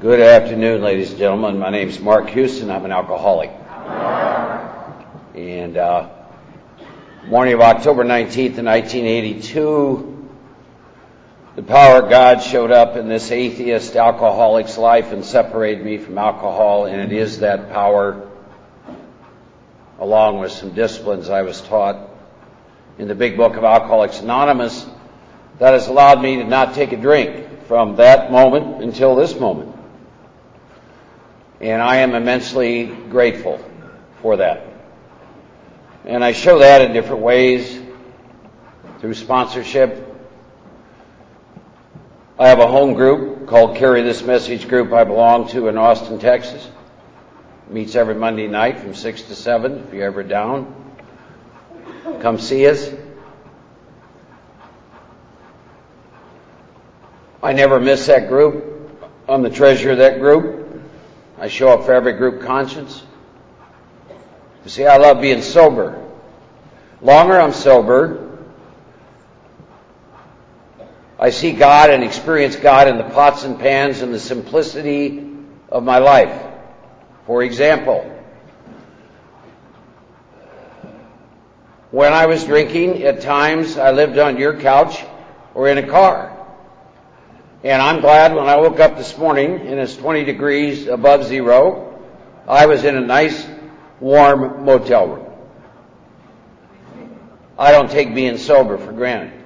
Good afternoon, ladies and gentlemen. My name is Mark Houston. I'm an alcoholic. And morning of October 19th, 1982, the power of God showed up in this atheist alcoholic's life and separated me from alcohol, and it is that power, along with some disciplines I was taught in the big book of Alcoholics Anonymous, that has allowed me to not take a drink from that moment until this moment. And I am immensely grateful for that. And I show that in different ways, through sponsorship. I have a home group called Carry This Message Group I belong to in Austin, Texas. It meets every Monday night from 6 to 7. If you're ever down, come see us. I never miss that group. I'm the treasurer of that group. I show up for every group conscience. You see, I love being sober. Longer I'm sober, I see God and experience God in the pots and pans and the simplicity of my life. For example, when I was drinking, at times I lived on your couch or in a car. And I'm glad when I woke up this morning and it's 20 degrees above zero, I was in a nice, warm motel room. I don't take being sober for granted.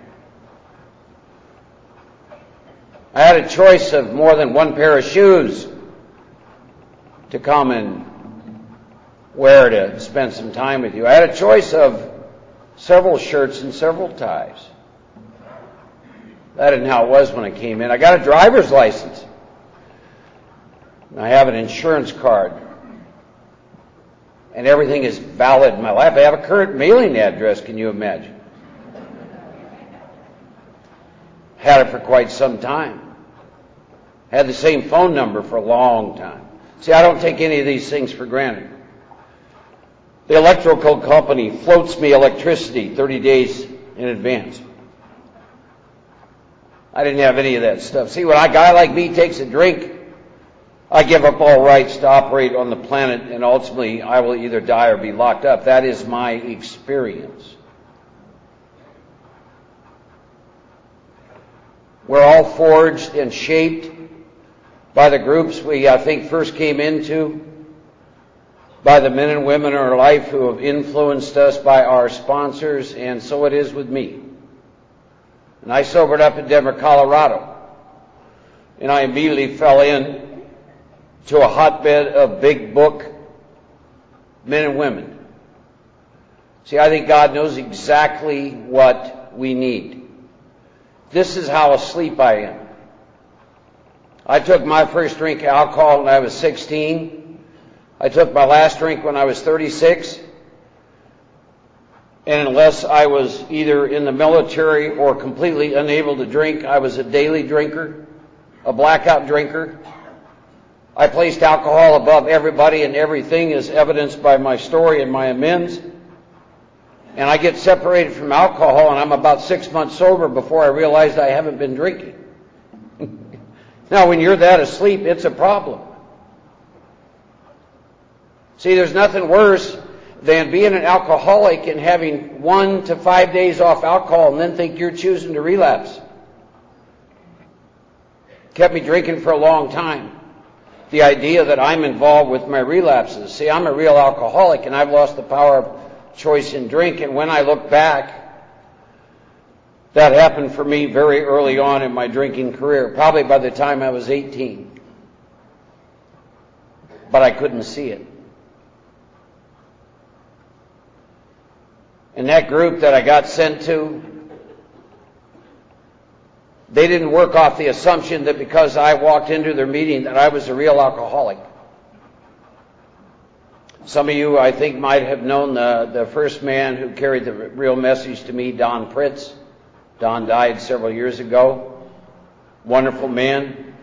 I had a choice of more than one pair of shoes to come and wear to spend some time with you. I had a choice of several shirts and several ties. That isn't how it was when I came in. I got a driver's license. I have an insurance card. And everything is valid in my life. I have a current mailing address, can you imagine? Had it for quite some time. Had the same phone number for a long time. See, I don't take any of these things for granted. The electrical company floats me electricity 30 days in advance. I didn't have any of that stuff. See, when a guy like me takes a drink, I give up all rights to operate on the planet, and ultimately I will either die or be locked up. That is my experience. We're all forged and shaped by the groups we, I think, first came into, by the men and women in our life who have influenced us, by our sponsors, and so it is with me. And I sobered up in Denver, Colorado, and I immediately fell in to a hotbed of big book men and women. See, I think God knows exactly what we need. This is how asleep I am. I took my first drink of alcohol when I was 16. I took my last drink when I was 36. And unless I was either in the military or completely unable to drink, I was a daily drinker, a blackout drinker. I placed alcohol above everybody and everything, as evidenced by my story and my amends. And I get separated from alcohol, and I'm about 6 months sober before I realized I haven't been drinking. Now, when you're that asleep, it's a problem. See, there's nothing worse than being an alcoholic and having 1 to 5 days off alcohol and then think you're choosing to relapse. Kept me drinking for a long time. The idea that I'm involved with my relapses. See, I'm a real alcoholic and I've lost the power of choice in drink. And when I look back, that happened for me very early on in my drinking career, probably by the time I was 18. But I couldn't see it. And that group that I got sent to, they didn't work off the assumption that because I walked into their meeting that I was a real alcoholic. Some of you, I think, might have known the first man who carried the real message to me, Don Pritz. Don died several years ago. Wonderful man.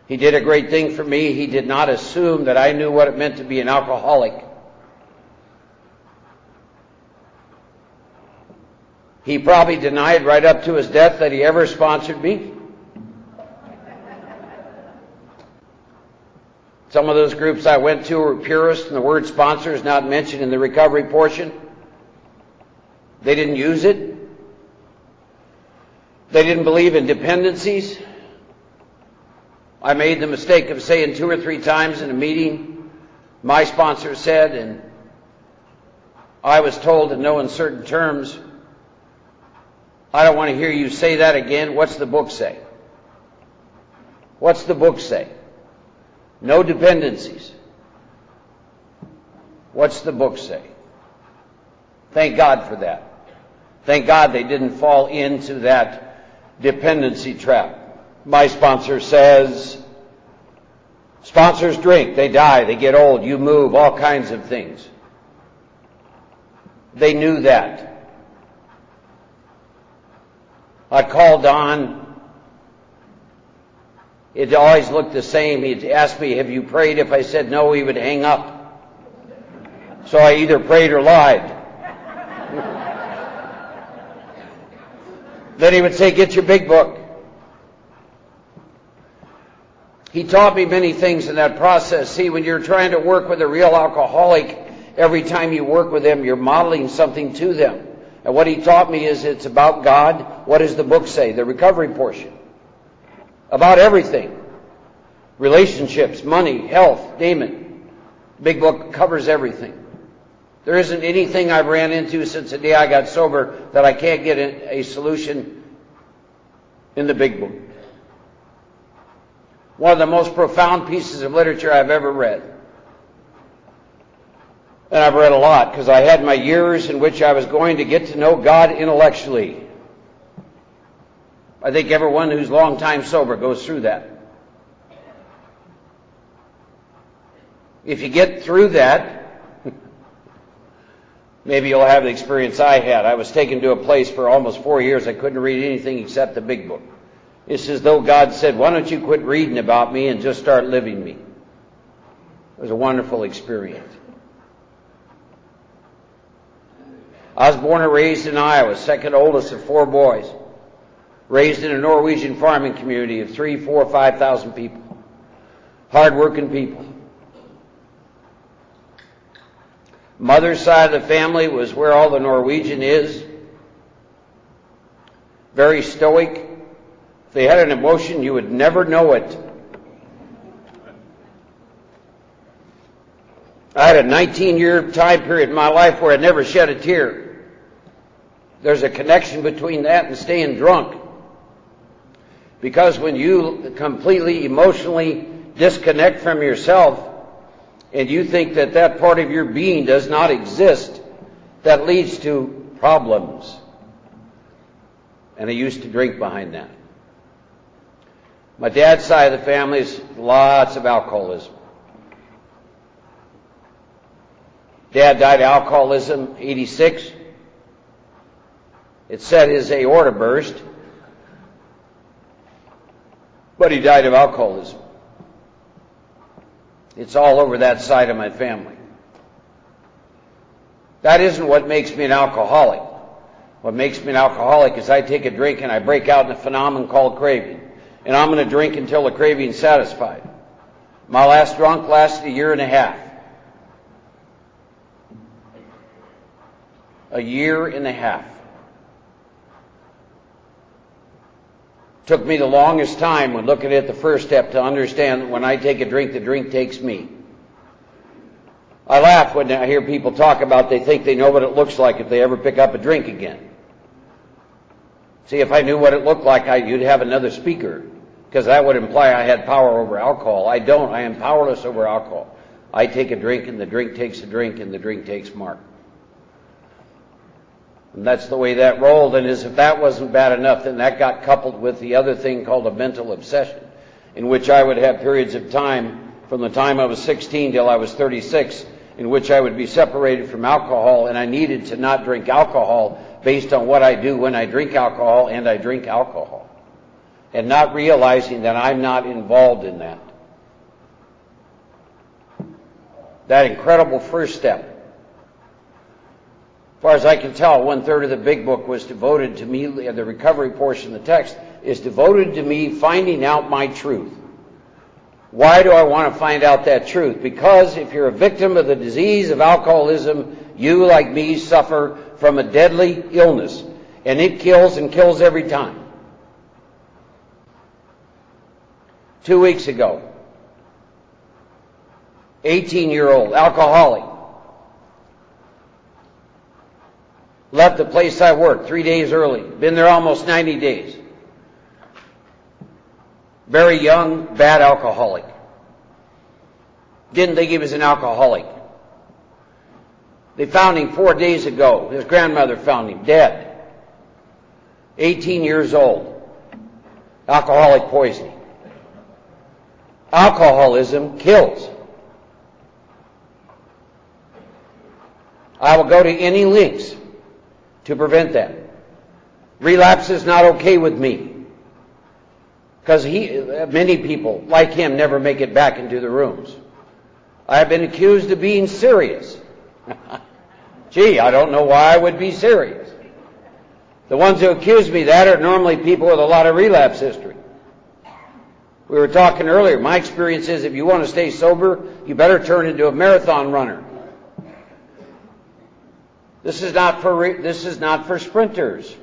He did a great thing for me. He did not assume that I knew what it meant to be an alcoholic. He probably denied right up to his death that he ever sponsored me. Some of those groups I went to were purists, and the word sponsor is not mentioned in the recovery portion. They didn't use it. They didn't believe in dependencies. I made the mistake of saying 2 or 3 times in a meeting, my sponsor said, and I was told in no uncertain terms, I don't want to hear you say that again. What's the book say? What's the book say? No dependencies. What's the book say? Thank God for that. Thank God they didn't fall into that dependency trap. My sponsor says, sponsors drink, they die, they get old, you move, all kinds of things. They knew that. I called Don. It always looked the same. He'd ask me, have you prayed? If I said no, he would hang up. So I either prayed or lied. Then he would say, get your big book. He taught me many things in that process. See, when you're trying to work with a real alcoholic, every time you work with them, you're modeling something to them. And what he taught me is it's about God. What does the book say? The recovery portion. About everything. Relationships, money, health, name it. Big book covers everything. There isn't anything I've ran into since the day I got sober that I can't get a solution in the big book. One of the most profound pieces of literature I've ever read. And I've read a lot because I had my years in which I was going to get to know God intellectually. I think everyone who's long time sober goes through that. If you get through that, maybe you'll have the experience I had. I was taken to a place for almost 4 years. I couldn't read anything except the big book. It's as though God said, why don't you quit reading about me and just start living me? It was a wonderful experience. I was born and raised in Iowa, second oldest of 4 boys. Raised in a Norwegian farming community of 3,000, 4,000, 5,000 people. Hard-working people. Mother's side of the family was where all the Norwegian is. Very stoic. If they had an emotion, you would never know it. I had a 19-year time period in my life where I never shed a tear. There's a connection between that and staying drunk. Because when you completely emotionally disconnect from yourself and you think that that part of your being does not exist, that leads to problems. And I used to drink behind that. My dad's side of the family is lots of alcoholism. Dad died of alcoholism, 86. It said his aorta burst, but he died of alcoholism. It's all over that side of my family. That isn't what makes me an alcoholic. What makes me an alcoholic is I take a drink and I break out in a phenomenon called craving. And I'm going to drink until the craving is satisfied. My last drunk lasted 1.5 years. 1.5 years. Took me the longest time when looking at the first step to understand that when I take a drink, the drink takes me. I laugh when I hear people talk about they think they know what it looks like if they ever pick up a drink again. See, if I knew what it looked like, you'd have another speaker, because that would imply I had power over alcohol. I don't. I am powerless over alcohol. I take a drink, and the drink takes a drink, and the drink takes Mark. And that's the way that rolled. And as if that wasn't bad enough, then that got coupled with the other thing called a mental obsession, in which I would have periods of time from the time I was 16 till I was 36, in which I would be separated from alcohol, and I needed to not drink alcohol based on what I do when I drink alcohol, and I drink alcohol. And not realizing that I'm not involved in that. That incredible first step. As far as I can tell, 1/3 of the big book was devoted to me, the recovery portion of the text is devoted to me finding out my truth. Why do I want to find out that truth? Because if you're a victim of the disease of alcoholism, you, like me, suffer from a deadly illness, and it kills and kills every time. 2 weeks ago, 18-year-old alcoholic left the place I worked 3 days early. Been there almost 90 days. Very young, bad alcoholic. Didn't think he was an alcoholic. They found him 4 days ago. His grandmother found him dead. 18 years old. Alcoholic poisoning. Alcoholism kills. I will go to any lengths to prevent that. Relapse is not okay with me. Because many people, like him, never make it back into the rooms. I have been accused of being serious. Gee, I don't know why I would be serious. The ones who accuse me of that are normally people with a lot of relapse history. We were talking earlier, my experience is if you want to stay sober, you better turn into a marathon runner. This is not for sprinters.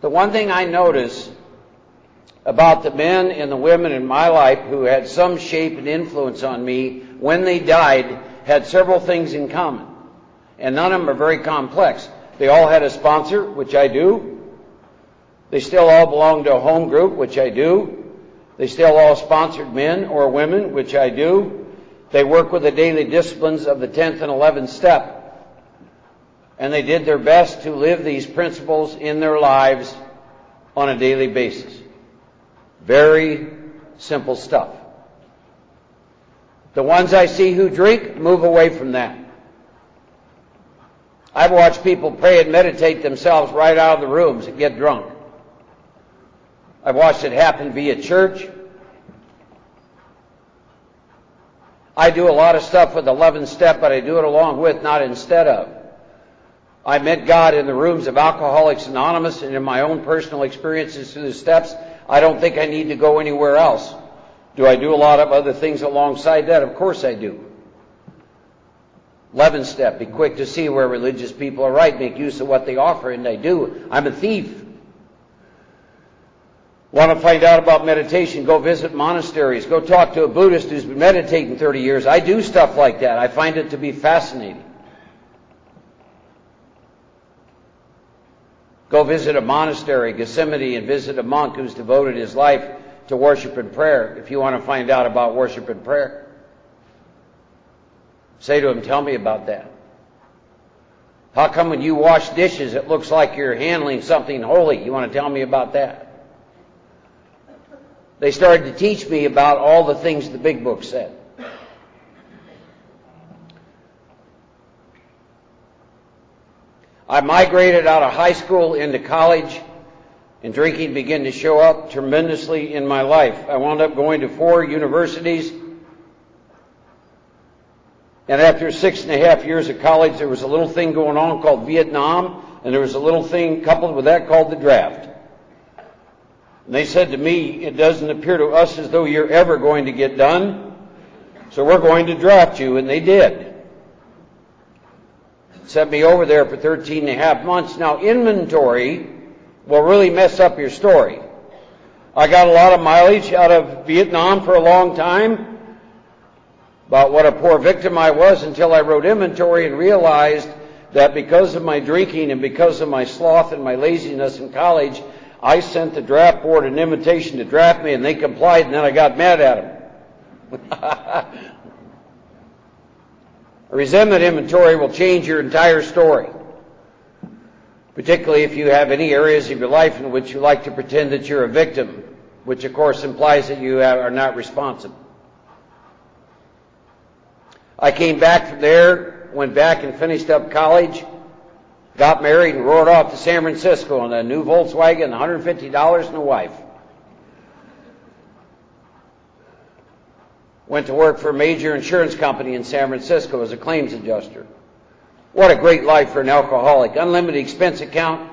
The one thing I notice about the men and the women in my life who had some shape and influence on me when they died had several things in common. And none of them are very complex. They all had a sponsor, which I do. They still all belong to a home group, which I do. They still all sponsored men or women, which I do. They work with the daily disciplines of the 10th and 11th step. And they did their best to live these principles in their lives on a daily basis. Very simple stuff. The ones I see who drink, move away from that. I've watched people pray and meditate themselves right out of the rooms and get drunk. I've watched it happen via church. I do a lot of stuff with 11th step, but I do it along with, not instead of. I met God in the rooms of Alcoholics Anonymous and in my own personal experiences through the steps. I don't think I need to go anywhere else. Do I do a lot of other things alongside that? Of course I do. 11th step, be quick to see where religious people are right, make use of what they offer, and I do. I'm a thief. Want to find out about meditation? Go visit monasteries. Go talk to a Buddhist who's been meditating 30 years. I do stuff like that. I find it to be fascinating. Go visit a monastery, Gethsemane, and visit a monk who's devoted his life to worship and prayer if you want to find out about worship and prayer. Say to him, tell me about that. How come when you wash dishes it looks like you're handling something holy? You want to tell me about that? They started to teach me about all the things the big book said. I migrated out of high school into college, and drinking began to show up tremendously in my life. I wound up going to 4 universities, and after 6.5 years of college, there was a little thing going on called Vietnam, and there was a little thing coupled with that called the draft. And they said to me, it doesn't appear to us as though you're ever going to get done, so we're going to draft you, and they did. Sent me over there for 13.5 months. Now, inventory will really mess up your story. I got a lot of mileage out of Vietnam for a long time about what a poor victim I was until I wrote inventory and realized that because of my drinking and because of my sloth and my laziness in college, I sent the draft board an invitation to draft me, and they complied, and then I got mad at them. A resentment inventory will change your entire story, particularly if you have any areas of your life in which you like to pretend that you're a victim, which of course implies that you are not responsible. I came back from there, went back and finished up college, got married and roared off to San Francisco in a new Volkswagen, $150 and a wife. Went to work for a major insurance company in San Francisco as a claims adjuster. What a great life for an alcoholic. Unlimited expense account,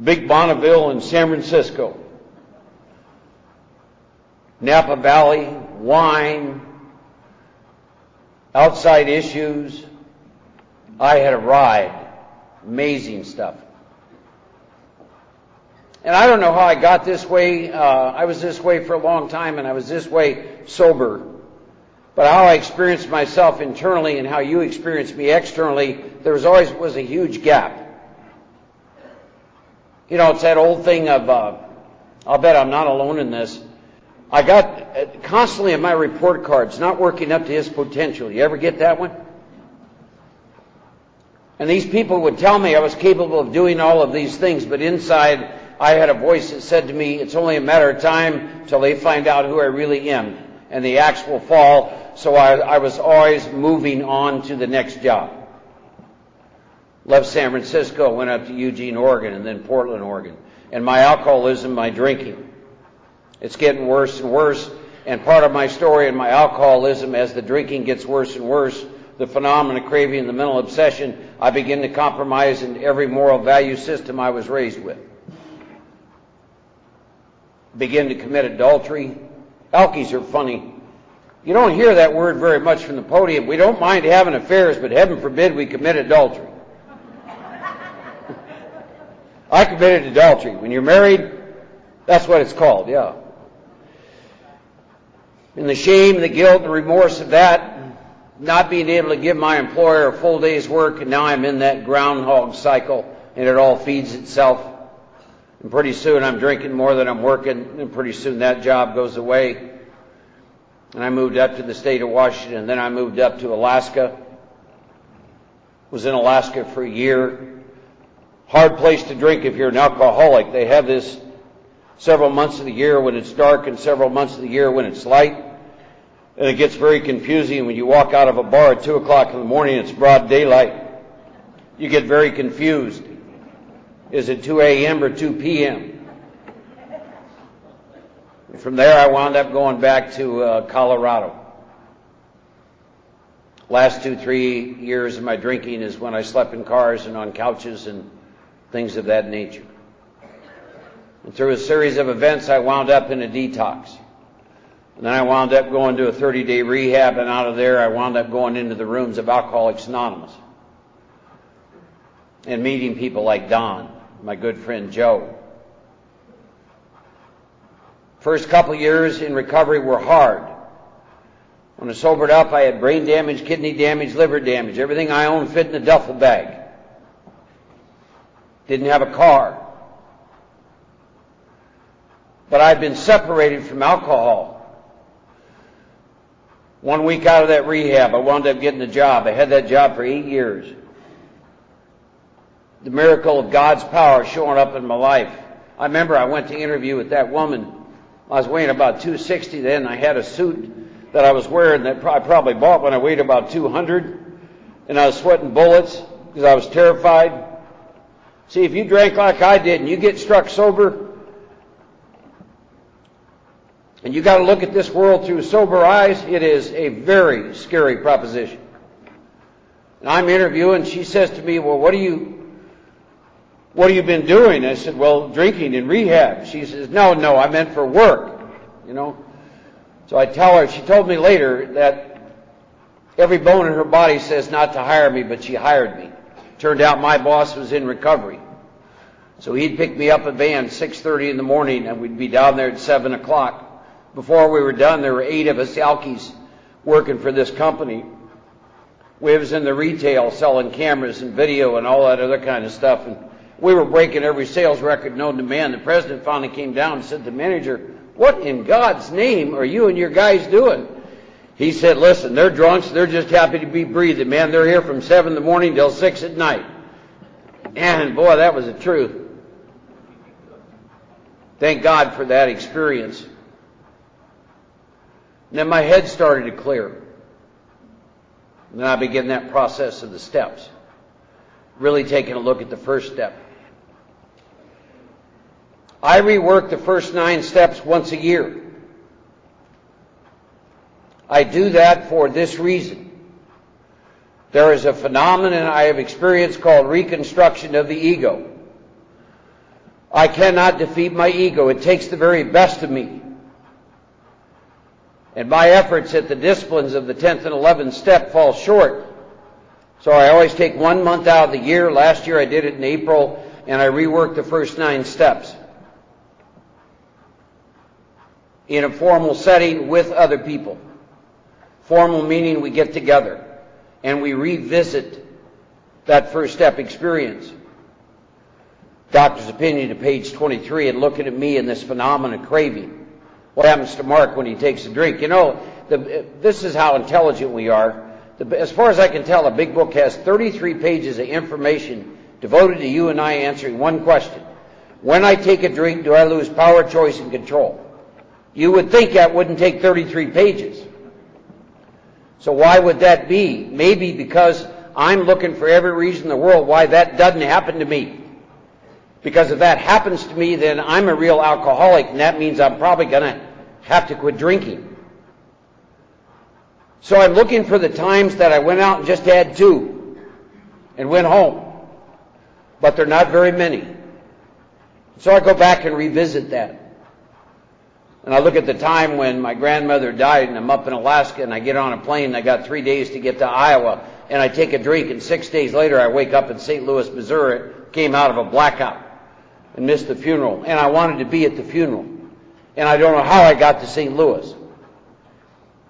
big Bonneville in San Francisco. Napa Valley, wine, outside issues. I had a ride. Amazing stuff. And I don't know how I got this way. I was this way for a long time, and I was this way sober. But how I experienced myself internally and how you experienced me externally, there was a huge gap. You know, it's that old thing of, I'll bet I'm not alone in this. I got constantly in my report cards, not working up to his potential. You ever get that one? And these people would tell me I was capable of doing all of these things, but inside I had a voice that said to me, it's only a matter of time till they find out who I really am, and the axe will fall. So I was always moving on to the next job. Left San Francisco, went up to Eugene, Oregon, and then Portland, Oregon. And my alcoholism, my drinking, it's getting worse and worse. And part of my story in my alcoholism, as the drinking gets worse and worse, the phenomenon of craving, the mental obsession, I begin to compromise in every moral value system I was raised with. Begin to commit adultery. Alkies are funny. You don't hear that word very much from the podium. We don't mind having affairs, but heaven forbid we commit adultery. I committed adultery. When you're married, that's what it's called, yeah. And the shame, the guilt, the remorse of that, not being able to give my employer a full day's work, and now I'm in that groundhog cycle, and it all feeds itself. And pretty soon I'm drinking more than I'm working, and pretty soon that job goes away. And I moved up to the state of Washington, and then I moved up to Alaska. Was in Alaska for a year. Hard place to drink if you're an alcoholic. They have this several months of the year when it's dark and several months of the year when it's light. And it gets very confusing when you walk out of a bar at 2 o'clock in the morning, it's broad daylight. You get very confused. Is it 2 a.m. or 2 p.m.? And from there I wound up going back to Colorado. Last 2-3 years of my drinking is when I slept in cars and on couches and things of that nature. And through a series of events, I wound up in a detox. And then I wound up going to a 30-day rehab, and out of there I wound up going into the rooms of Alcoholics Anonymous and meeting people like Don, my good friend Joe. First couple years in recovery were hard. When I sobered up, I had brain damage, kidney damage, liver damage. Everything I owned fit in a duffel bag. Didn't have a car. But I'd been separated from alcohol. 1 week out of that rehab, I wound up getting a job. I had that job for 8 years. The miracle of God's power showing up in my life. I remember I went to interview with that woman. I was weighing about 260 then. I had a suit that I was wearing that I probably bought when I weighed about 200. And I was sweating bullets because I was terrified. See, if you drank like I did and you get struck sober, and you got to look at this world through sober eyes, it is a very scary proposition. And I'm interviewing, she says to me, well, what have you been doing? I said, well, drinking in rehab. She says, no, I meant for work, you know. So I tell her, she told me later that every bone in her body says not to hire me, but she hired me. Turned out my boss was in recovery. So he'd pick me up a van 6:30 in the morning, and we'd be down there at 7 o'clock. Before we were done, there were 8 of us alkies working for this company. We was in the retail selling cameras and video and all that other kind of stuff. And we were breaking every sales record known to man. The president finally came down and said to the manager, what in God's name are you and your guys doing? He said, listen, they're drunks. They're just happy to be breathing, man. They're here from 7 in the morning till 6 at night. And boy, that was the truth. Thank God for that experience. And then my head started to clear. And then I began that process of the steps. Really taking a look at the first step. I rework the first 9 steps once a year. I do that for this reason. There is a phenomenon I have experienced called Reconstruction of the ego. I cannot defeat my ego. It takes the very best of me. And my efforts at the disciplines of the 10th and 11th step fall short. So I always take 1 month out of the year. Last year I did it in April, and I reworked the first 9 steps in a formal setting with other people. Formal meaning we get together and we revisit that first step experience. Doctor's opinion to page 23, and looking at me in this phenomenon of craving. What happens to Mark when he takes a drink? You know, this is how intelligent we are. As far as I can tell, the big book has 33 pages of information devoted to you and I answering one question. When I take a drink, do I lose power, choice, and control? You would think that wouldn't take 33 pages. So why would that be? Maybe because I'm looking for every reason in the world why that doesn't happen to me. Because if that happens to me, then I'm a real alcoholic, and that means I'm probably going to have to quit drinking. So I'm looking for the times that I went out and just had 2 and went home. But they're not very many. So I go back and revisit that. And I look at the time when my grandmother died, and I'm up in Alaska, and I get on a plane, and I got 3 days to get to Iowa, and I take a drink, and 6 days later I wake up in St. Louis, Missouri, came out of a blackout and missed the funeral. And I wanted to be at the funeral. And I don't know how I got to St. Louis.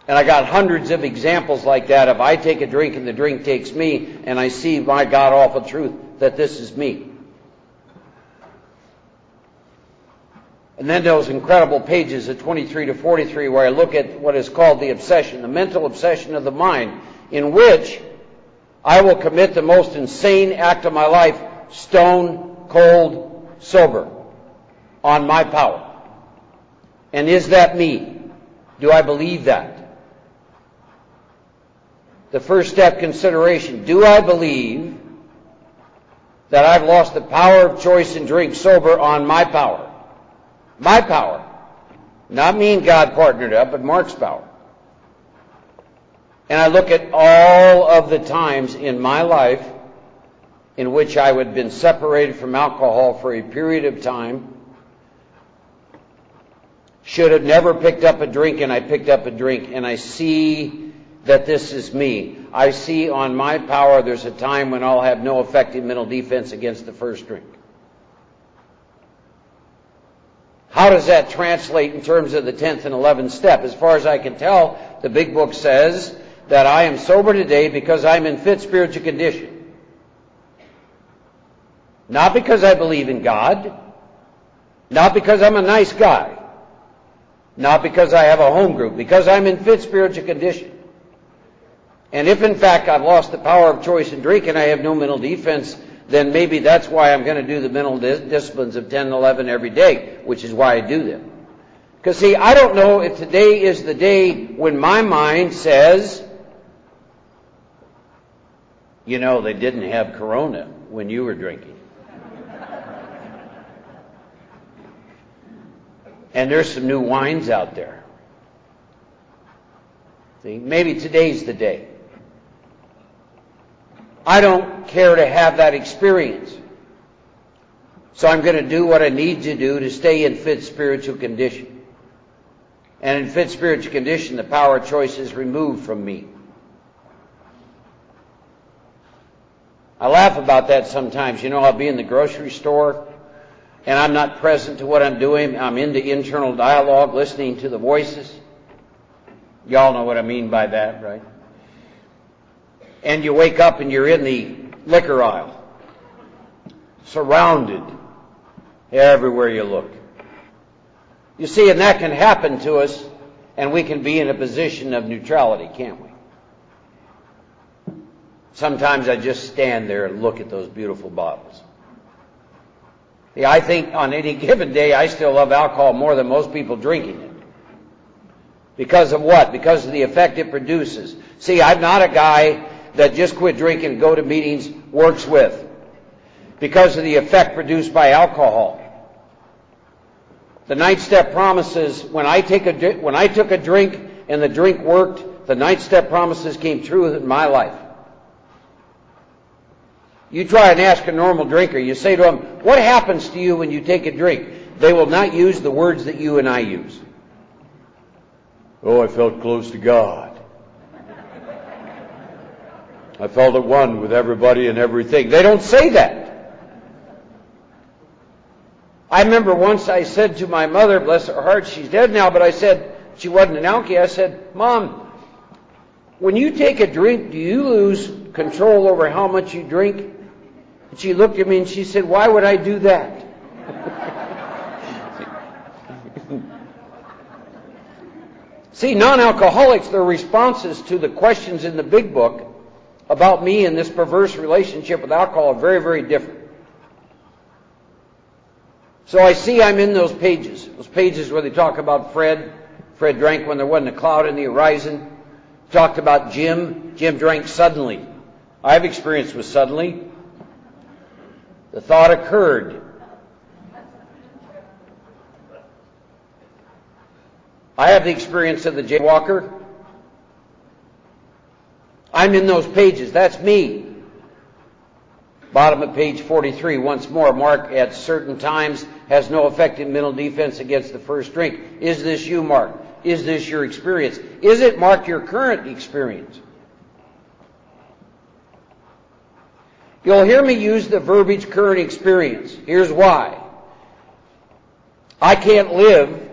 And I got hundreds of examples like that. If I take a drink and the drink takes me, and I see my God-awful truth that this is me. And then those incredible pages of 23 to 43 where I look at what is called the obsession, the mental obsession of the mind, in which I will commit the most insane act of my life, stone cold sober, on my power. And is that me? Do I believe that? The first step consideration, do I believe that I've lost the power of choice and drink sober on my power? My power. Not me and God partnered up, but Mark's power. And I look at all of the times in my life in which I would have been separated from alcohol for a period of time, should have never picked up a drink, and I picked up a drink, and I see that this is me. I see on my power there's a time when I'll have no effective mental defense against the first drink. How does that translate in terms of the 10th and 11th step? As far as I can tell, the big book says that I am sober today because I'm in fit spiritual condition. Not because I believe in God, not because I'm a nice guy, not because I have a home group, because I'm in fit spiritual condition. And if in fact I've lost the power of choice and drink and I have no mental defense, then maybe that's why I'm going to do the mental disciplines of 10 and 11 every day, which is why I do them. Because see, I don't know if today is the day when my mind says, you know, they didn't have Corona when you were drinking. And there's some new wines out there. See, maybe today's the day. I don't care to have that experience. So I'm going to do what I need to do to stay in fit spiritual condition. And in fit spiritual condition, the power of choice is removed from me. I laugh about that sometimes. You know, I'll be in the grocery store, and I'm not present to what I'm doing. I'm into internal dialogue, listening to the voices. Y'all know what I mean by that, right? And you wake up and you're in the liquor aisle, surrounded everywhere you look. You see, and that can happen to us, and we can be in a position of neutrality, can't we? Sometimes I just stand there and look at those beautiful bottles. See, I think on any given day I still love alcohol more than most people drinking it. Because of what? Because of the effect it produces. See, I'm not a guy that just quit drinking and go to meetings, works with. Because of the effect produced by alcohol. The 9th step promises, when I took a drink and the drink worked, the 9th step promises came true in my life. You try and ask a normal drinker, you say to them, what happens to you when you take a drink? They will not use the words that you and I use. Oh, I felt close to God. I felt at one with everybody and everything. They don't say that. I remember once I said to my mother, bless her heart, she's dead now, but I said, she wasn't an alkie, I said, Mom, when you take a drink, do you lose control over how much you drink? And she looked at me and she said, why would I do that? See, non-alcoholics, their responses to the questions in the big book about me and this perverse relationship with alcohol are very, very different. So I see I'm in those pages where they talk about Fred. Fred drank when there wasn't a cloud in the horizon. Talked about Jim. Jim drank suddenly. I have experience with suddenly. The thought occurred. I have the experience of the jaywalker. I'm in those pages. That's me. Bottom of page 43, once more, Mark at certain times has no effective mental defense against the first drink. Is this you, Mark? Is this your experience? Is it, Mark, your current experience? You'll hear me use the verbiage current experience. Here's why. I can't live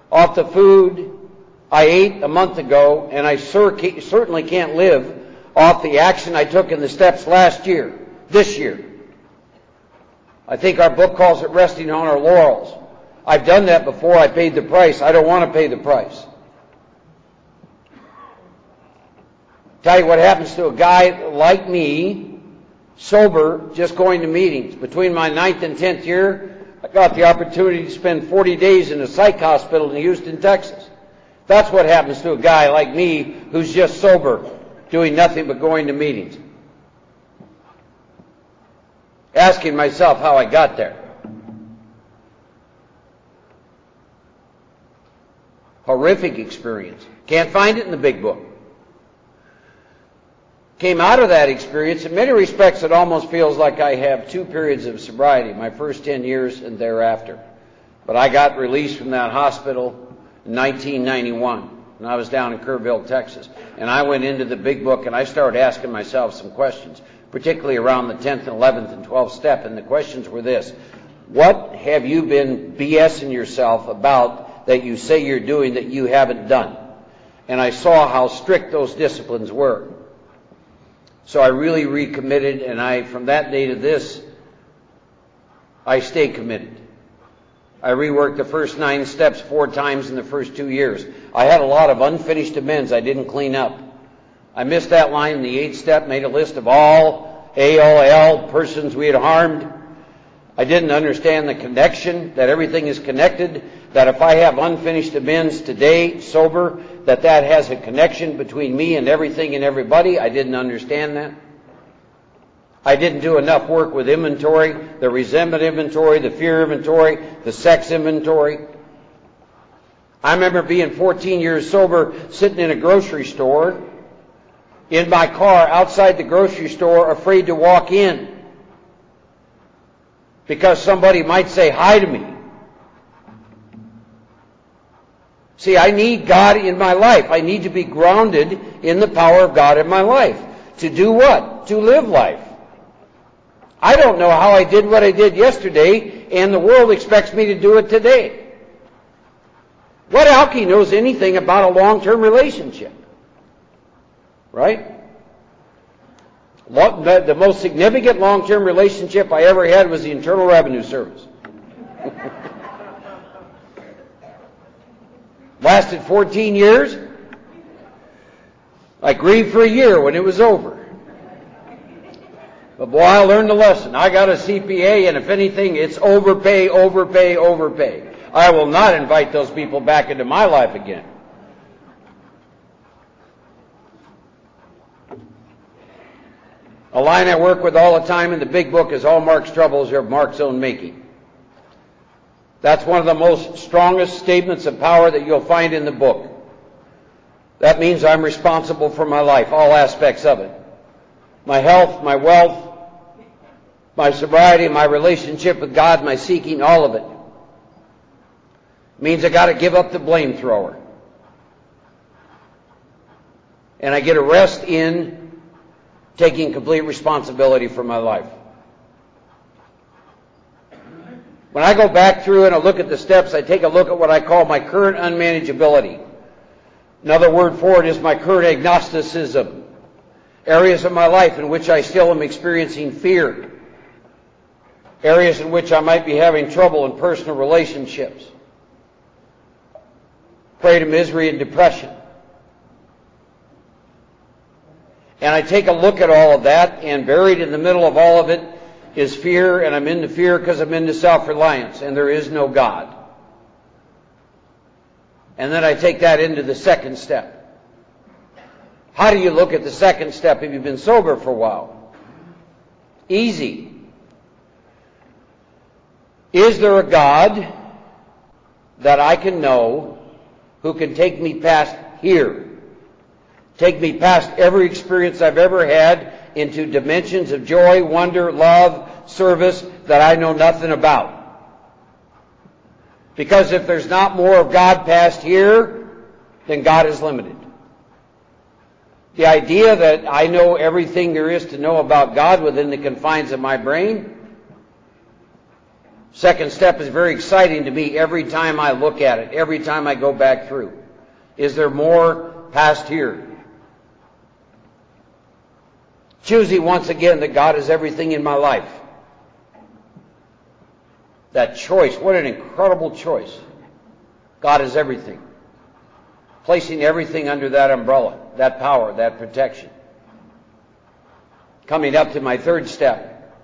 off the food I ate a month ago, and I certainly can't live off the action I took in the steps this year. I think our book calls it resting on our laurels. I've done that before. I paid the price. I don't want to pay the price. Tell you what happens to a guy like me, sober, just going to meetings. Between my 9th and 10th year, I got the opportunity to spend 40 days in a psych hospital in Houston, Texas. That's what happens to a guy like me who's just sober, doing nothing but going to meetings. Asking myself how I got there. Horrific experience. Can't find it in the big book. Came out of that experience. In many respects, it almost feels like I have 2 periods of sobriety, my first 10 years and thereafter. But I got released from that hospital in 1991, and I was down in Kerrville, Texas. And I went into the big book, and I started asking myself some questions, particularly around the 10th and 11th and 12th step. And the questions were this: what have you been BSing yourself about that you say you're doing that you haven't done? And I saw how strict those disciplines were. So I really recommitted, and from that day to this, I stay committed. I reworked the first 9 steps 4 times in the first 2 years. I had a lot of unfinished amends I didn't clean up. I missed that line in the 8th step, made a list of all ALL persons we had harmed. I didn't understand the connection, that everything is connected, that if I have unfinished amends today, sober, that has a connection between me and everything and everybody. I didn't understand that. I didn't do enough work with inventory, the resentment inventory, the fear inventory, the sex inventory. I remember being 14 years sober, sitting in a grocery store, in my car outside the grocery store, afraid to walk in because somebody might say hi to me. See, I need God in my life. I need to be grounded in the power of God in my life. To do what? To live life. I don't know how I did what I did yesterday, and the world expects me to do it today. What alkie knows anything about a long-term relationship? Right? The most significant long-term relationship I ever had was the Internal Revenue Service. Lasted 14 years. I grieved for a year when it was over. But boy, I learned a lesson. I got a CPA, and if anything, it's overpay, overpay, overpay. I will not invite those people back into my life again. A line I work with all the time in the big book is all Mark's troubles are of Mark's own making. That's one of the most strongest statements of power that you'll find in the book. That means I'm responsible for my life, all aspects of it. My health, my wealth, my sobriety, my relationship with God, my seeking, all of it. It means I got to give up the blame thrower. And I get a rest in taking complete responsibility for my life. When I go back through and I look at the steps, I take a look at what I call my current unmanageability. Another word for it is my current agnosticism. Areas of my life in which I still am experiencing fear. Areas in which I might be having trouble in personal relationships. Prey to misery and depression. And I take a look at all of that, and buried in the middle of all of it is fear, and I'm into fear because I'm into self-reliance, and there is no God. And then I take that into the second step. How do you look at the second step if you've been sober for a while? Easy. Is there a God that I can know who can take me past here? Take me past every experience I've ever had into dimensions of joy, wonder, love, service that I know nothing about. Because if there's not more of God past here, then God is limited. The idea that I know everything there is to know about God within the confines of my brain, second step is very exciting to me every time I look at it, every time I go back through. Is there more past here? Choosing once again that God is everything in my life. That choice, what an incredible choice. God is everything. Placing everything under that umbrella, that power, that protection. Coming up to my third step.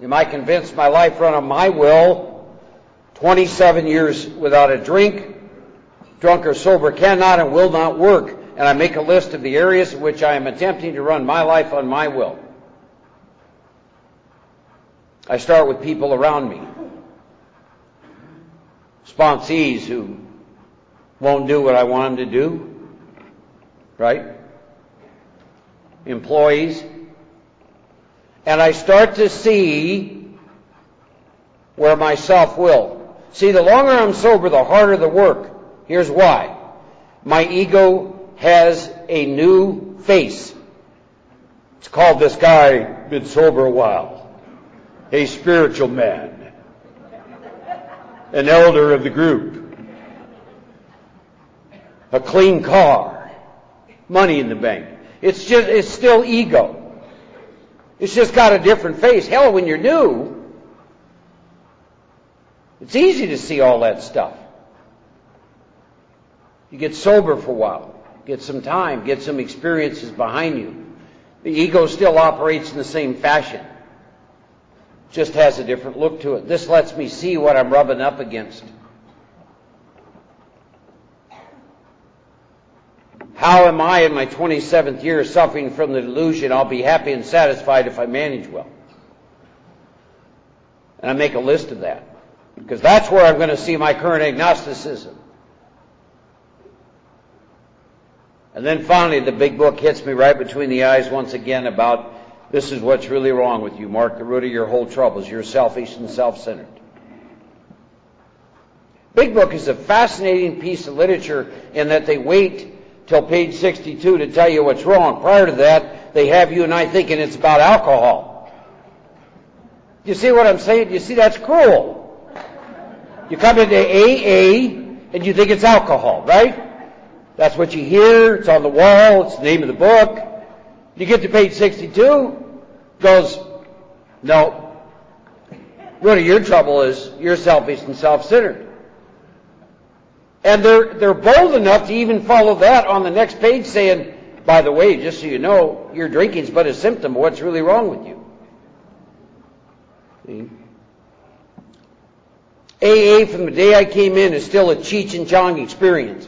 Am I convinced my life run on my will? 27 years without a drink, drunk or sober, cannot and will not work. And I make a list of the areas in which I am attempting to run my life on my will. I start with people around me. Sponsees who won't do what I want them to do. Right? Employees. And I start to see where my self-will. See, the longer I'm sober, the harder the work. Here's why. My ego has a new face. It's called this guy, been sober a while. A spiritual man. An elder of the group. A clean car. Money in the bank. It's still ego. It's just got a different face. Hell, when you're new, it's easy to see all that stuff. You get sober for a while. Get some time. Get some experiences behind you. The ego still operates in the same fashion. Just has a different look to it. This lets me see what I'm rubbing up against. How am I in my 27th year suffering from the delusion I'll be happy and satisfied if I manage well? And I make a list of that. Because that's where I'm going to see my current agnosticism. And then finally the big book hits me right between the eyes once again about this is what's really wrong with you. Mark, the root of your whole troubles. You're selfish and self-centered. Big book is a fascinating piece of literature in that they wait till page 62 to tell you what's wrong. Prior to that, they have you and I thinking it's about alcohol. You see what I'm saying? You see, that's cruel. You come into AA and you think it's alcohol, right? That's what you hear. It's on the wall. It's the name of the book. You get to page 62, goes, no. Root of your trouble is you're selfish and self-centered. And they're bold enough to even follow that on the next page saying, by the way, just so you know, your drinking's but a symptom of what's really wrong with you. See? AA from the day I came in is still a Cheech and Chong experience.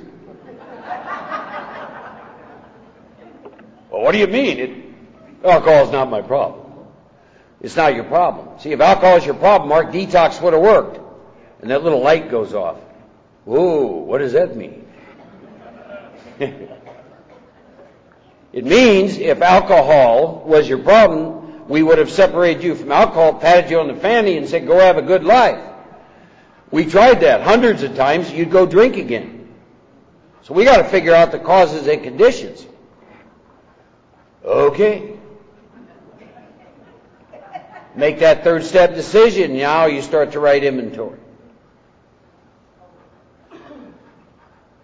Well, what do you mean? Alcohol's not my problem. It's not your problem. See, if alcohol is your problem, Mark, detox would have worked. And that little light goes off. Whoa, what does that mean? It means if alcohol was your problem, we would have separated you from alcohol, patted you on the fanny, and said, go have a good life. We tried that hundreds of times. You'd go drink again. So we got to figure out the causes and conditions. Okay. Make that third step decision. Now you start to write inventory.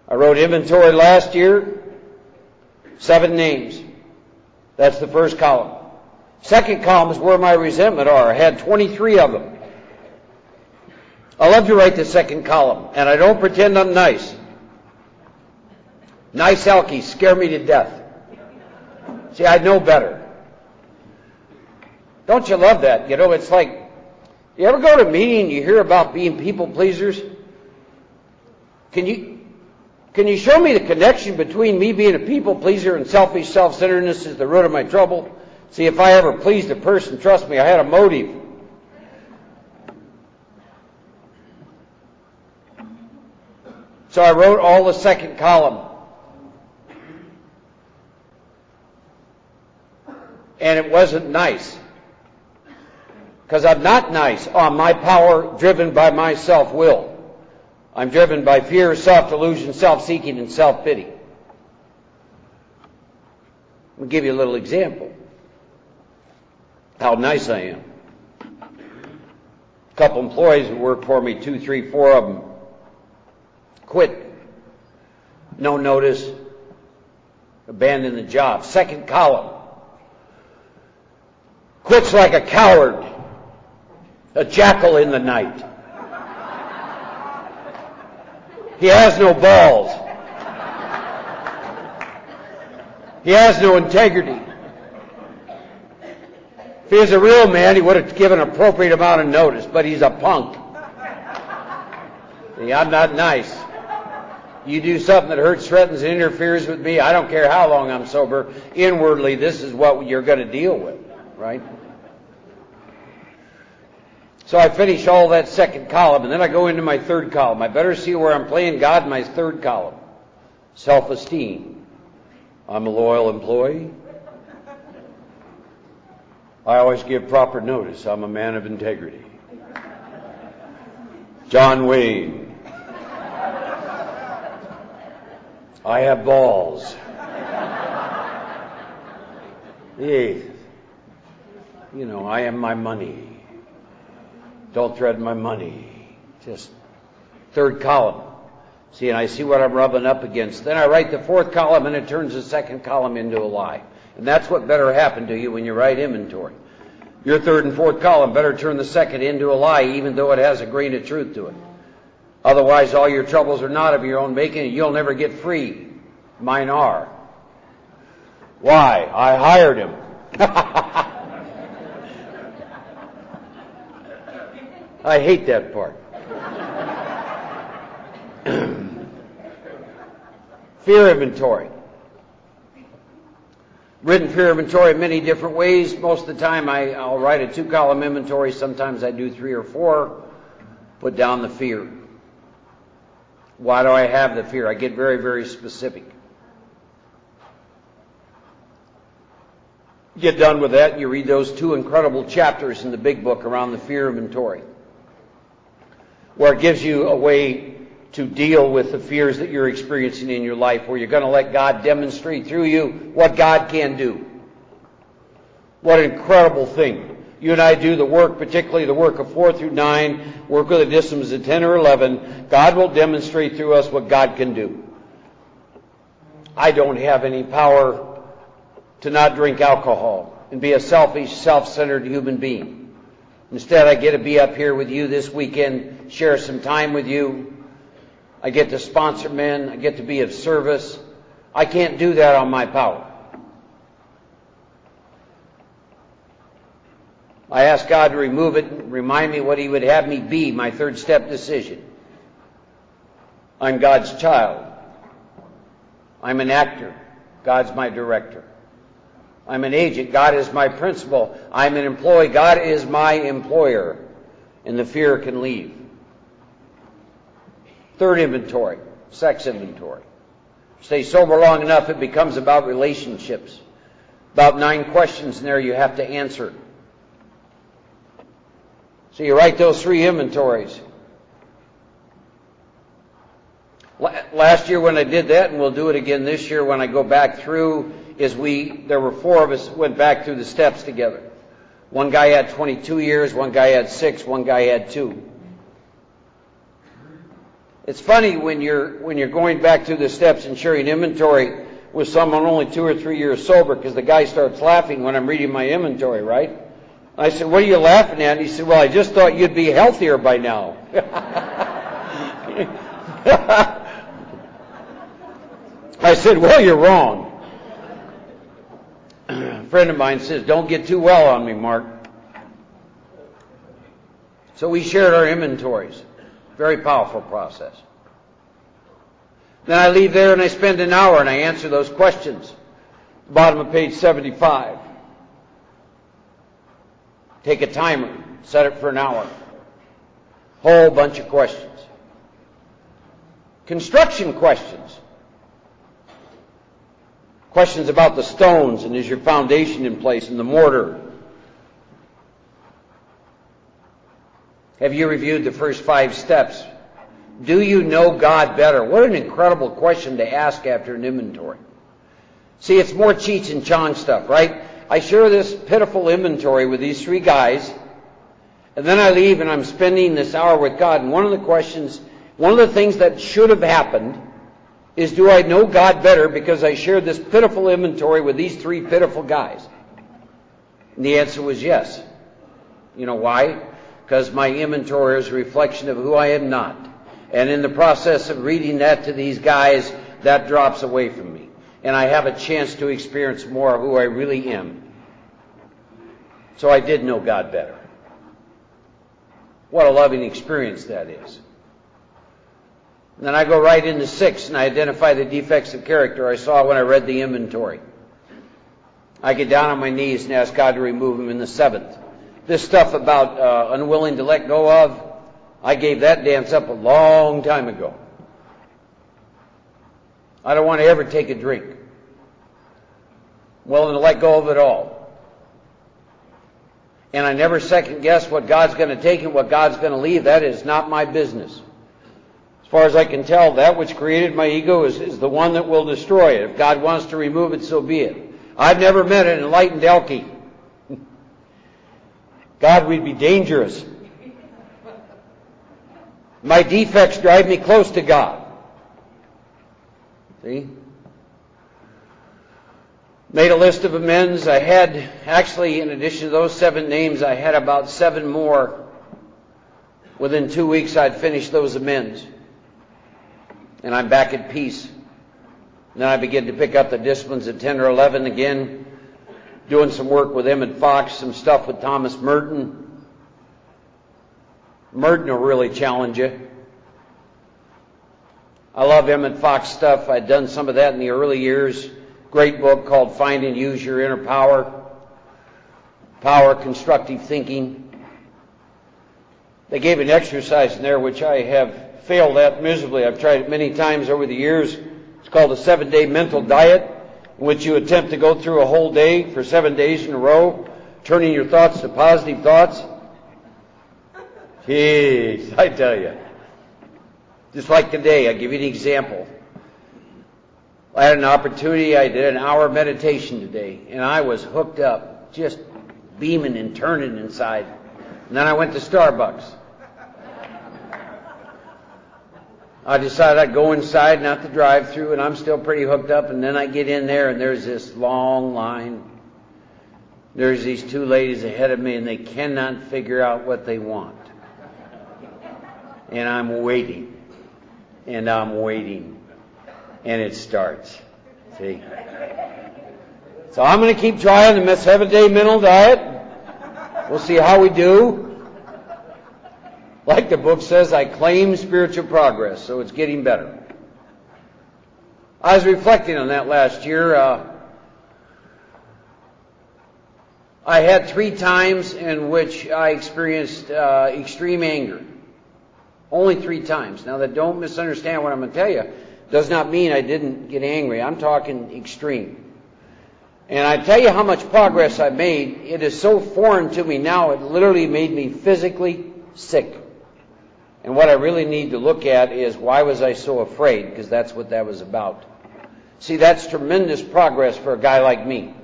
I wrote inventory last year, 7 names. That's the first column. Second column is where my resentment are. I had 23 of them. I love to write the second column, and I don't pretend I'm nice. Nice alkies scare me to death. See, I know better. Don't you love that? You know, it's like, you ever go to a meeting and you hear about being people pleasers? Can you show me the connection between me being a people pleaser and selfish self-centeredness is the root of my trouble? See, if I ever pleased a person, trust me, I had a motive. So I wrote all the second column. And it wasn't nice. Because I'm not nice on my power driven by my self-will. I'm driven by fear, self-delusion, self-seeking, and self-pity. I'll give you a little example. How nice I am. A couple employees who worked for me, 2, 3, 4 of them, quit. No notice. Abandoned the job. Second column. Quits like a coward. A jackal in the night. He has no balls. He has no integrity. If he was a real man, he would have given an appropriate amount of notice, but he's a punk. See, I'm not nice. You do something that hurts, threatens, and interferes with me, I don't care how long I'm sober, inwardly, this is what you're going to deal with, right? So I finish all that second column, and then I go into my third column. I better see where I'm playing God in my third column. Self-esteem. I'm a loyal employee. I always give proper notice. I'm a man of integrity. John Wayne. I have balls. Yeah. You know, I am my money. Don't threaten my money. Just third column. See, and I see what I'm rubbing up against. Then I write the fourth column, and it turns the second column into a lie. And that's what better happen to you when you write inventory. Your third and fourth column better turn the second into a lie, even though it has a grain of truth to it. Otherwise, all your troubles are not of your own making, and you'll never get free. Mine are. Why? I hired him. I hate that part. Fear inventory. Written fear inventory in many different ways. Most of the time I'll write a 2-column inventory. Sometimes I do 3 or 4. Put down the fear. Why do I have the fear? I get very, very specific. Get done with that, and you read those 2 incredible chapters in the big book around the fear inventory, where it gives you a way to deal with the fears that you're experiencing in your life, where you're going to let God demonstrate through you what God can do. What an incredible thing. You and I do the work, particularly the work of 4 through 9, work with the disciplines of 10 or 11. God will demonstrate through us what God can do. I don't have any power to not drink alcohol and be a selfish, self-centered human being. Instead, I get to be up here with you this weekend, share some time with you. I get to sponsor men. I get to be of service. I can't do that on my power. I ask God to remove it and remind me what He would have me be, my third step decision. I'm God's child. I'm an actor. God's my director. I'm an agent. God is my principal. I'm an employee. God is my employer. And the fear can leave. Third inventory, sex inventory. Stay sober long enough, it becomes about relationships. About 9 questions in there you have to answer. So you write those 3 inventories. Last year when I did that, and we'll do it again this year when I go back through, there were 4 of us went back through the steps together. One guy had 22 years, one guy had 6, one guy had 2. It's funny when you're going back through the steps and sharing inventory with someone only 2 or 3 years sober, because the guy starts laughing when I'm reading my inventory, right? I said, "What are you laughing at?" And he said, "Well, I just thought you'd be healthier by now." I said, "Well, you're wrong." A friend of mine says, "Don't get too well on me, Mark." So we shared our inventories. Very powerful process. Then I leave there and I spend an hour and I answer those questions. Bottom of page 75. Take a timer, set it for an hour. Whole bunch of questions. Construction questions. Questions about the stones and is your foundation in place and the mortar. Have you reviewed the first 5 steps? Do you know God better? What an incredible question to ask after an inventory. See, it's more Cheech and Chong stuff, right? I share this pitiful inventory with these 3 guys, and then I leave and I'm spending this hour with God. And one of the things that should have happened is, do I know God better because I shared this pitiful inventory with these 3 pitiful guys? And the answer was yes. You know why? Because my inventory is a reflection of who I am not. And in the process of reading that to these guys, that drops away from me. And I have a chance to experience more of who I really am. So I did know God better. What a loving experience that is. And then I go right into 6 and I identify the defects of character I saw when I read the inventory. I get down on my knees and ask God to remove them in the 7th. This stuff about unwilling to let go of, I gave that dance up a long time ago. I don't want to ever take a drink. I'm willing to let go of it all. And I never second guess what God's going to take and what God's going to leave. That is not my business. As far as I can tell, that which created my ego is the one that will destroy it. If God wants to remove it, so be it. I've never met an enlightened Elkie. God, we'd be dangerous. My defects drive me close to God. See? Made a list of amends. I had, actually, in addition to those 7 names, I had about 7 more. Within 2 weeks, I'd finished those amends. And I'm back at peace. And then I begin to pick up the disciplines at 10 or 11 again. Doing some work with Emmett Fox, some stuff with Thomas Merton. Merton will really challenge you. I love Emmett Fox stuff. I'd done some of that in the early years. Great book called Find and Use Your Inner Power. Power, Constructive Thinking. They gave an exercise in there which I have failed at miserably. I've tried it many times over the years. It's called a 7-day mental diet, in which you attempt to go through a whole day for 7 days in a row, turning your thoughts to positive thoughts. Jeez, I tell you. Just like today, I'll give you an example. I had an opportunity, I did an hour meditation today, and I was hooked up, just beaming and turning inside. And then I went to Starbucks. I decided I'd go inside, not the drive-through, and I'm still pretty hooked up, and then I get in there, and there's this long line. There's these 2 ladies ahead of me, and they cannot figure out what they want. And I'm waiting. And I'm waiting. And it starts. See? So I'm going to keep trying the 7-day mental diet. We'll see how we do. Like the book says, I claim spiritual progress, so it's getting better. I was reflecting on that last year. I had 3 times in which I experienced extreme anger. Only 3 times. Now, that don't misunderstand what I'm going to tell you. Does not mean I didn't get angry. I'm talking extreme. And I tell you how much progress I made. It is so foreign to me now, it literally made me physically sick. And what I really need to look at is, why was I so afraid? Because that's what that was about. See, that's tremendous progress for a guy like me.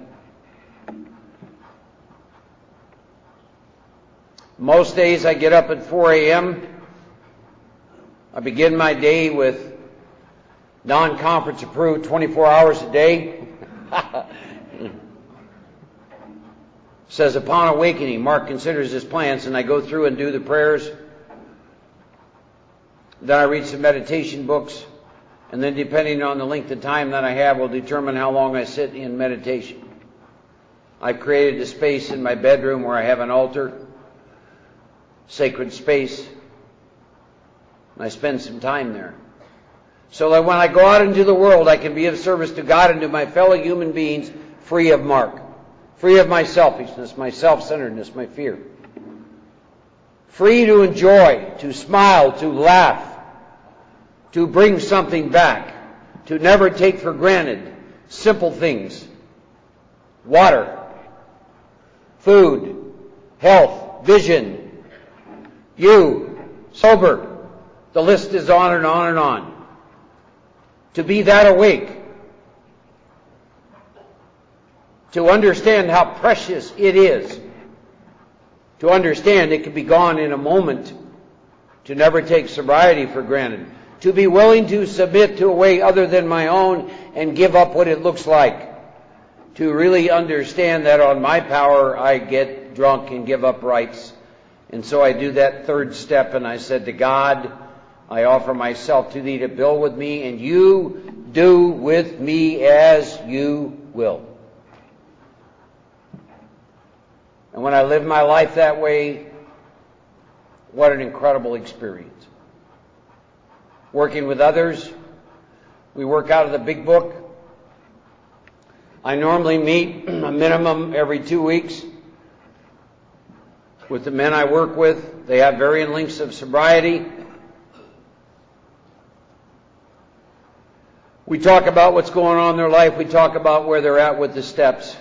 Most days I get up at 4 a.m. I begin my day with non-conference approved 24 hours a day. Says, upon awakening, Mark considers his plans, and I go through and do the prayers. Then I read some meditation books, and then depending on the length of time that I have will determine how long I sit in meditation. I've created a space in my bedroom where I have an altar, sacred space, and I spend some time there. So that when I go out into the world, I can be of service to God and to my fellow human beings, free of Mark, free of my selfishness, my self-centeredness, my fear. Free to enjoy, to smile, to laugh, to bring something back, to never take for granted simple things. Water, food, health, vision, you, sober. The list is on and on and on. To be that awake, to understand how precious it is, to understand it can be gone in a moment, to never take sobriety for granted, to be willing to submit to a way other than my own and give up what it looks like, to really understand that on my power I get drunk and give up rights. And so I do that third step, and I said to God, I offer myself to thee to build with me, and you do with me as you will. And when I live my life that way, what an incredible experience. Working with others, we work out of the big book. I normally meet a minimum every 2 weeks with the men I work with. They have varying lengths of sobriety. We talk about what's going on in their life. We talk about where they're at with the steps.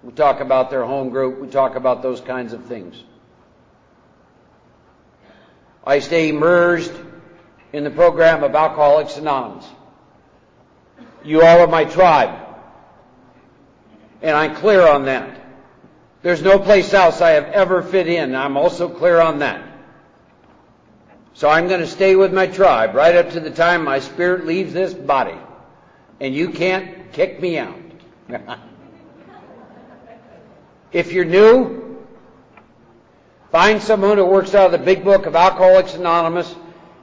We talk about their home group. We talk about those kinds of things. I stay immersed in the program of Alcoholics Anonymous. You all are my tribe. And I'm clear on that. There's no place else I have ever fit in. I'm also clear on that. So I'm going to stay with my tribe right up to the time my spirit leaves this body. And you can't kick me out. If you're new, find someone who works out of the big book of Alcoholics Anonymous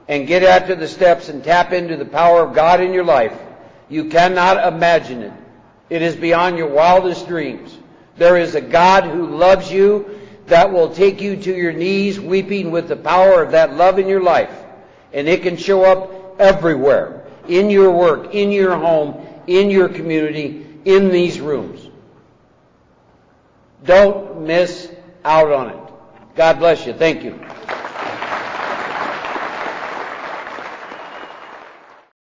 and get after the steps and tap into the power of God in your life. You cannot imagine it. It is beyond your wildest dreams. There is a God who loves you, that will take you to your knees weeping with the power of that love in your life. And it can show up everywhere. In your work, in your home, in your community, in these rooms. Don't miss out on it. God bless you. Thank you.